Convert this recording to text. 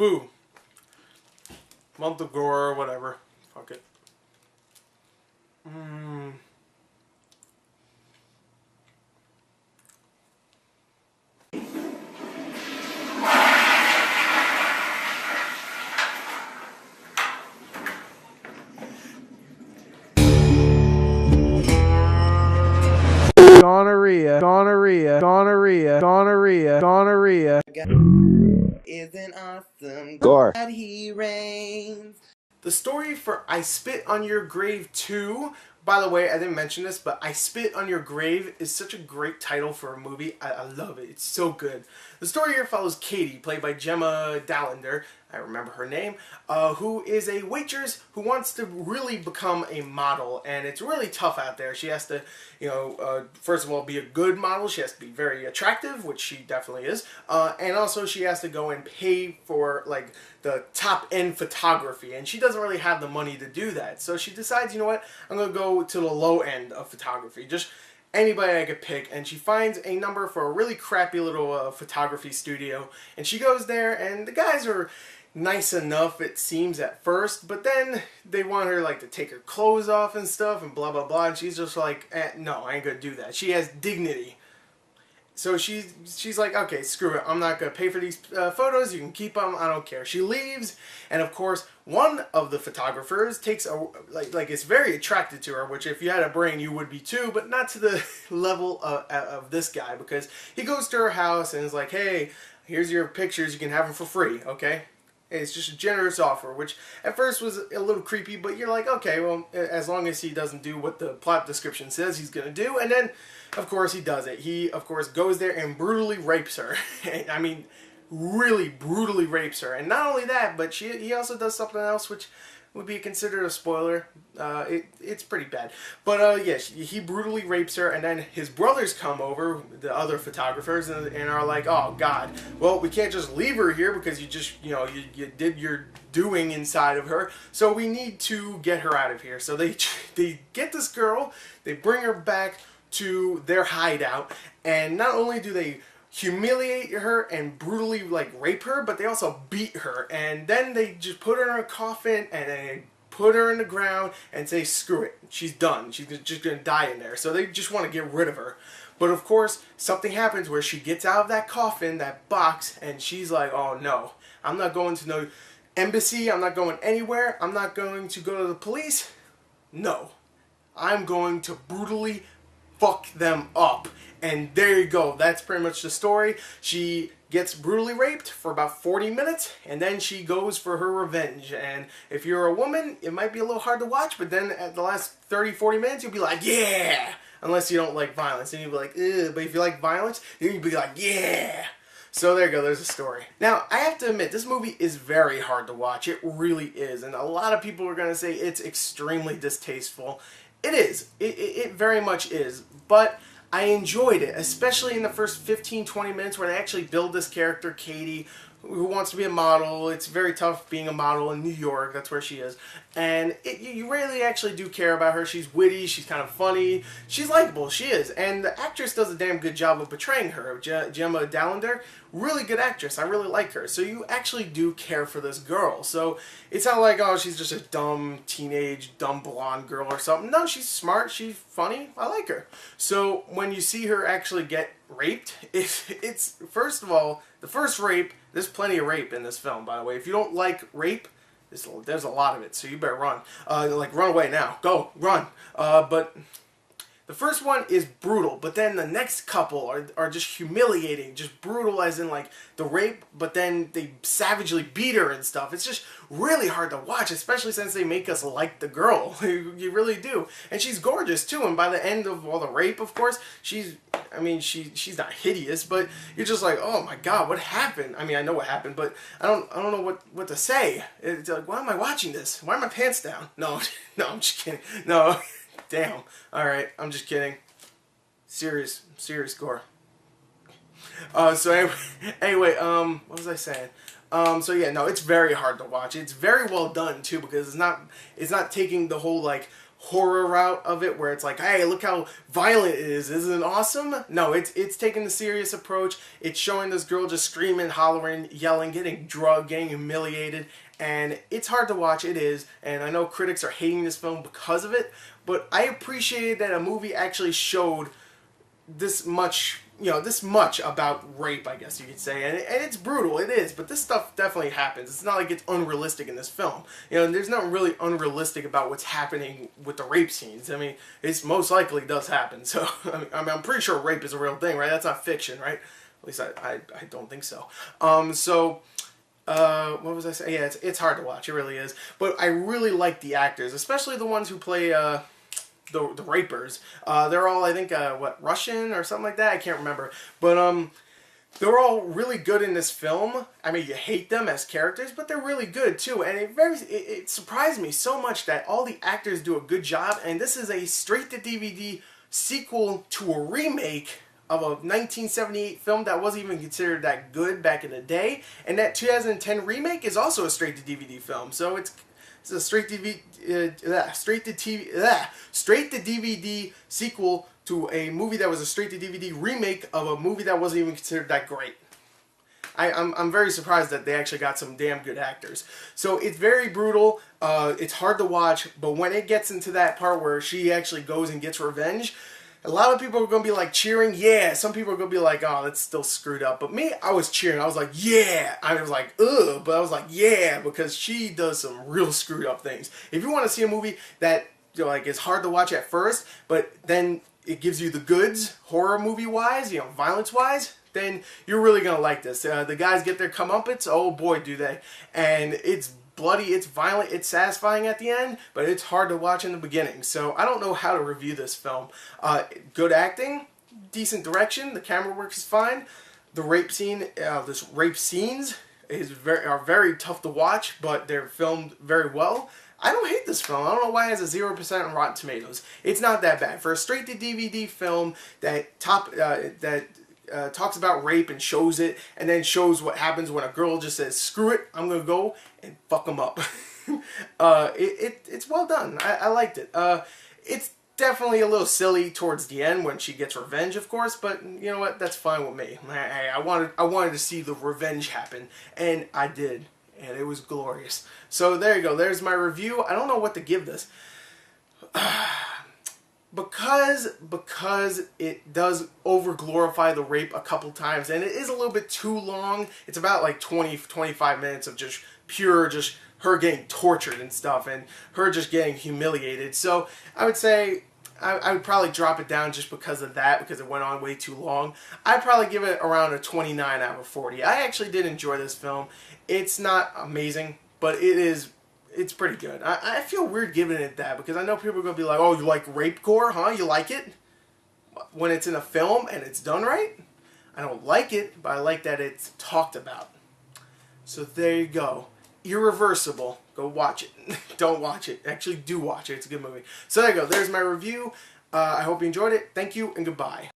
Boo. Month of Gorror, whatever. Fuck it. Gonorrhea, gonorrhea, gonorrhea, gonorrhea, gonorrhea. Isn't awesome. Gorror. God, he reigns. The story for I Spit on Your Grave 2, by the way, I didn't mention this, but I Spit on Your Grave is such a great title for a movie. I love it. It's so good. The story here follows Katie, played by Gemma Dallender, I remember her name, who is a waitress who wants to really become a model, and it's really tough out there. She has to, first of all, be a good model. She has to be very attractive, which she definitely is, and also she has to go and pay for, like, the top-end photography, and she doesn't really have the money to do that. So she decides, you know what, I'm going to go to the low end of photography. Just anybody I could pick, and she finds a number for a really crappy little photography studio, and she goes there, and the guys are nice enough, it seems, at first, but then they want her, like, to take her clothes off and stuff, and blah blah blah, and she's just like, no, I ain't gonna do that. She has dignity. So she's like, okay, screw it, I'm not gonna pay for these photos, you can keep them, I don't care. She leaves, and of course, one of the photographers takes a, like is very attracted to her, which if you had a brain, you would be too, but not to the level of this guy, because he goes to her house and is like, hey, here's your pictures, you can have them for free, okay? It's just a generous offer, which at first was a little creepy, but you're like, okay, well, as long as he doesn't do what the plot description says he's going to do, and then, of course, he does it. He, of course, goes there and brutally rapes her. I mean, really brutally rapes her. And not only that, but he also does something else, which would be considered a spoiler. It's pretty bad. But, yeah, he brutally rapes her, and then his brothers come over, the other photographers, and are like, oh, God, well, we can't just leave her here because you just, you did your doing inside of her, so we need to get her out of here. So they get this girl, they bring her back to their hideout, and not only do they humiliate her and brutally, like, rape her, but they also beat her, and then they just put her in a coffin and they put her in the ground and say, screw it, she's done, she's just gonna die in there. So they just want to get rid of her. But of course, something happens where she gets out of that coffin, that box, and she's like, oh no, I'm not going to no embassy, I'm not going anywhere, I'm not going to go to the police. No, I'm going to brutally fuck them up. And there you go, that's pretty much the story. She gets brutally raped for about 40 minutes, and then she goes for her revenge. And if you're a woman, it might be a little hard to watch, but then at the last 30-40 minutes, you'll be like, yeah! Unless you don't like violence, then you'll be like, ugh. But if you like violence, then you'll be like, yeah! So there you go, there's a story. Now, I have to admit, this movie is very hard to watch. It really is. And a lot of people are going to say it's extremely distasteful. It is. It very much is. But I enjoyed it, especially in the first 15-20 minutes where they actually build this character, Katie, who wants to be a model. It's very tough being a model in New York. That's where she is. And you really actually do care about her. She's witty. She's kind of funny. She's likable. She is. And the actress does a damn good job of portraying her. Gemma Dallender, really good actress. I really like her. So you actually do care for this girl. So it's not like, oh, she's just a dumb teenage, dumb blonde girl or something. No, she's smart. She's funny. I like her. So when you see her actually get raped, it's first of all, the first rape, there's plenty of rape in this film, by the way. If you don't like rape, there's a lot of it, so you better run. Like, run away now. Go, run. But the first one is brutal, but then the next couple are just humiliating, just brutal as in, like, the rape, but then they savagely beat her and stuff. It's just really hard to watch, especially since they make us like the girl. You really do. And she's gorgeous, too, and by the end of all the rape, of course, she's not hideous, but you're just like, oh my god, what happened? I mean, I know what happened, but I don't know what to say. It's like, why am I watching this? Why are my pants down? No, no, I'm just kidding. No. Damn. Alright, I'm just kidding. Serious gore. So anyway, what was I saying? So yeah, no, it's very hard to watch. It's very well done too, because it's not taking the whole, like, horror route of it, where it's like, hey, look how violent it is, isn't it awesome? No, it's taking the serious approach. It's showing this girl just screaming, hollering, yelling, getting drugged, getting humiliated, and it's hard to watch. It is, and I know critics are hating this film because of it, but I appreciated that a movie actually showed this much, this much about rape, I guess you could say, and it's brutal, it is, but this stuff definitely happens. It's not like it's unrealistic in this film. There's nothing really unrealistic about what's happening with the rape scenes. I mean, it's most likely does happen, so, I'm pretty sure rape is a real thing, right? That's not fiction, right? At least I don't think so. What was I saying? Yeah, it's hard to watch, it really is, but I really like the actors, especially the ones who play, the rapers. They're all, I think, Russian or something like that? I can't remember. But, they're all really good in this film. I mean, you hate them as characters, but they're really good, too. And it surprised me so much that all the actors do a good job, and this is a straight-to-DVD sequel to a remake of a 1978 film that wasn't even considered that good back in the day. And that 2010 remake is also a straight-to-DVD film. So it's a straight to DVD sequel to a movie that was a straight to DVD remake of a movie that wasn't even considered that great. I'm very surprised that they actually got some damn good actors. So it's very brutal. It's hard to watch, but when it gets into that part where she actually goes and gets revenge, a lot of people are going to be like cheering, yeah. Some people are going to be like, oh, that's still screwed up. But me, I was cheering. I was like, yeah. I was like, ugh. But I was like, yeah, because she does some real screwed up things. If you want to see a movie that is hard to watch at first, but then it gives you the goods, horror movie-wise, violence-wise, then you're really going to like this. The guys get their comeuppance. Oh, boy, do they. And it's bloody, it's violent, it's satisfying at the end, but it's hard to watch in the beginning. So I don't know how to review this film. Good acting, decent direction, the camera work is fine. The rape scene, this rape scenes are very tough to watch, but they're filmed very well. I don't hate this film. I don't know why it has a 0% on Rotten Tomatoes. It's not that bad for a straight-to-DVD film that talks about rape and shows it, and then shows what happens when a girl just says, screw it, I'm going to go and fuck them up. It's well done. I liked it. It's definitely a little silly towards the end when she gets revenge, of course, but you know what? That's fine with me. I wanted to see the revenge happen, and I did, and it was glorious. So there you go. There's my review. I don't know what to give this. Because it does over-glorify the rape a couple times, and it is a little bit too long. It's about like 20-25 minutes of just pure, just her getting tortured and stuff, and her just getting humiliated. So I would say I would probably drop it down just because of that, because it went on way too long. I'd probably give it around a 29 out of 40. I actually did enjoy this film. It's not amazing, but it's pretty good. I feel weird giving it that, because I know people are going to be like, oh, you like rape gore, huh? You like it? When it's in a film and it's done right? I don't like it, but I like that it's talked about. So there you go. Irreversible. Go watch it. Don't watch it. Actually, do watch it. It's a good movie. So there you go. There's my review. I hope you enjoyed it. Thank you, and goodbye.